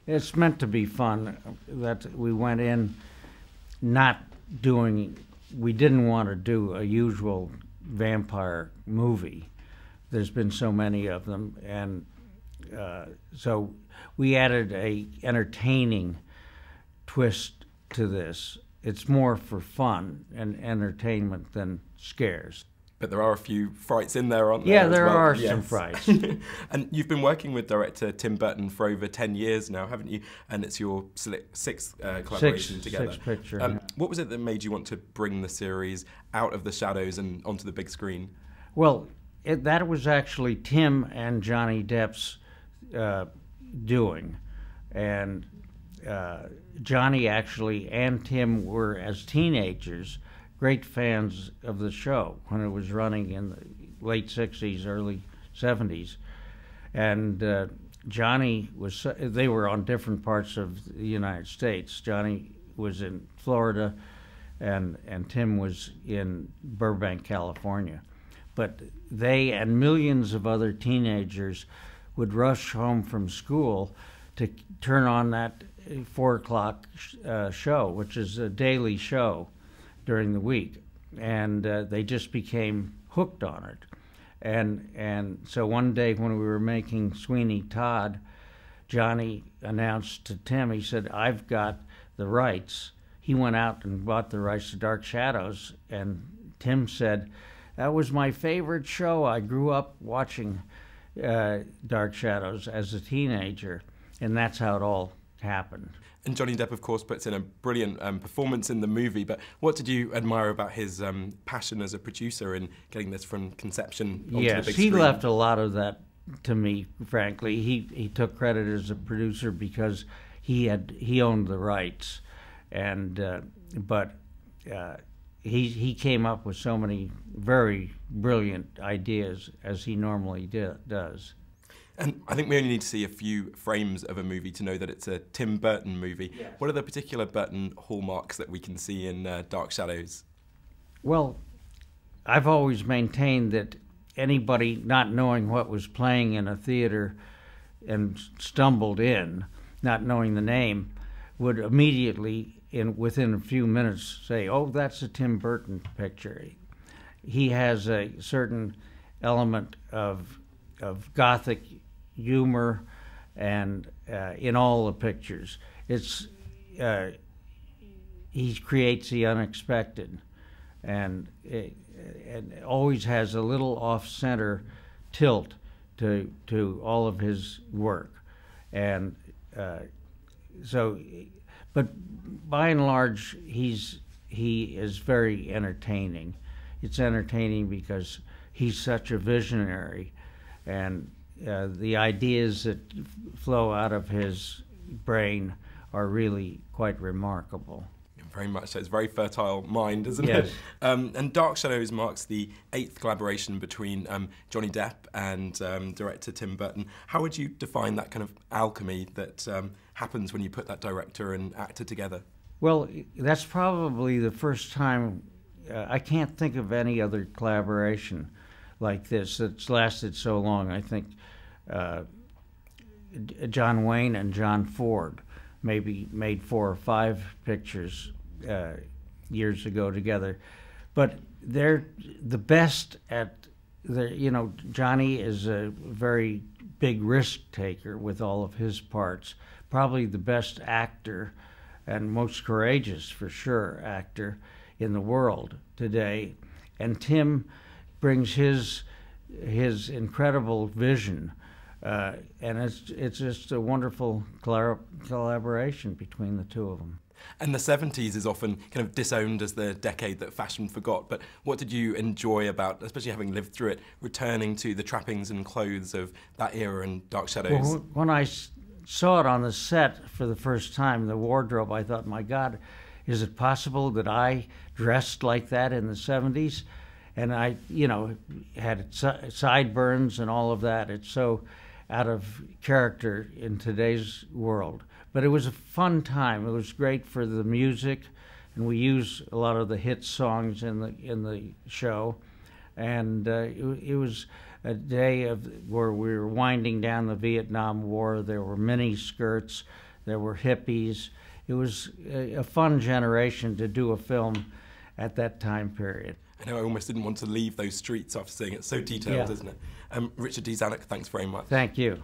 It's meant to be fun. That we went in not doing. We didn't want to do a usual vampire movie. There's been so many of them, and so we added a entertaining twist to this. It's more for fun and entertainment than scares. But there are a few frights in there, aren't there? Yeah, there well? are Yes. some frights. And you've been working with director Tim Burton for over 10 years now, haven't you? And it's your sixth collaboration together. Sixth picture. Yeah. What was it that made you want to bring the series out of the shadows and onto the big screen? Well, that was actually Tim and Johnny Depp's doing. And Johnny actually and Tim were, as teenagers, great fans of the show when it was running in the late 60s, early 70s. And Johnny was, they were on different parts of the United States. Johnny was in Florida and Tim was in Burbank, California. But they and millions of other teenagers would rush home from school to turn on that 4 o'clock show, which is a daily show during the week, and they just became hooked on it. And so one day when we were making Sweeney Todd, Johnny announced to Tim, he said, "I've got the rights." He went out and bought the rights to Dark Shadows, and Tim said, "That was my favorite show. I grew up watching Dark Shadows as a teenager," and that's how it all happened. And Johnny Depp, of course, puts in a brilliant performance in the movie, but what did you admire about his passion as a producer in getting this from conception onto the big screen? Yes, he left a lot of that to me, frankly. He took credit as a producer because he owned the rights, and but he came up with so many very brilliant ideas, as he normally does. And I think we only need to see a few frames of a movie to know that it's a Tim Burton movie. Yes. What are the particular Burton hallmarks that we can see in Dark Shadows? Well, I've always maintained that anybody not knowing what was playing in a theater and stumbled in, not knowing the name, would immediately, within a few minutes, say, "Oh, that's a Tim Burton picture." He has a certain element of Gothic humor, and in all the pictures, he creates the unexpected, and always has a little off-center tilt to all of his work, and so. But by and large, he is very entertaining. It's entertaining because he's such a visionary, and the ideas that flow out of his brain are really quite remarkable. Very much so. It's a very fertile mind, isn't Yes. it? And Dark Shadows marks the 8th collaboration between Johnny Depp and director Tim Burton. How would you define that kind of alchemy that happens when you put that director and actor together? Well, that's probably the first time. I can't think of any other collaboration like this that's lasted so long. I think John Wayne and John Ford maybe made 4 or 5 pictures years ago together, but they're the best at Johnny is a very big risk taker with all of his parts, probably the best actor and most courageous, for sure, actor in the world today, and Tim brings his incredible vision, and it's just a wonderful collaboration between the two of them. And the 70s is often kind of disowned as the decade that fashion forgot, but what did you enjoy about, especially having lived through it, returning to the trappings and clothes of that era in Dark Shadows? Well, when I saw it on the set for the first time, the wardrobe, I thought, my God, is it possible that I dressed like that in the 70s? And I, had sideburns and all of that. It's so out of character in today's world. But it was a fun time. It was great for the music, and we use a lot of the hit songs in the show. And it was a day where we were winding down the Vietnam War. There were mini skirts. there were hippies. It was a fun generation to do a film at that time period. I know I almost didn't want to leave those streets after seeing it. So detailed, Yeah. isn't it? Richard D. Zanuck, thanks very much. Thank you.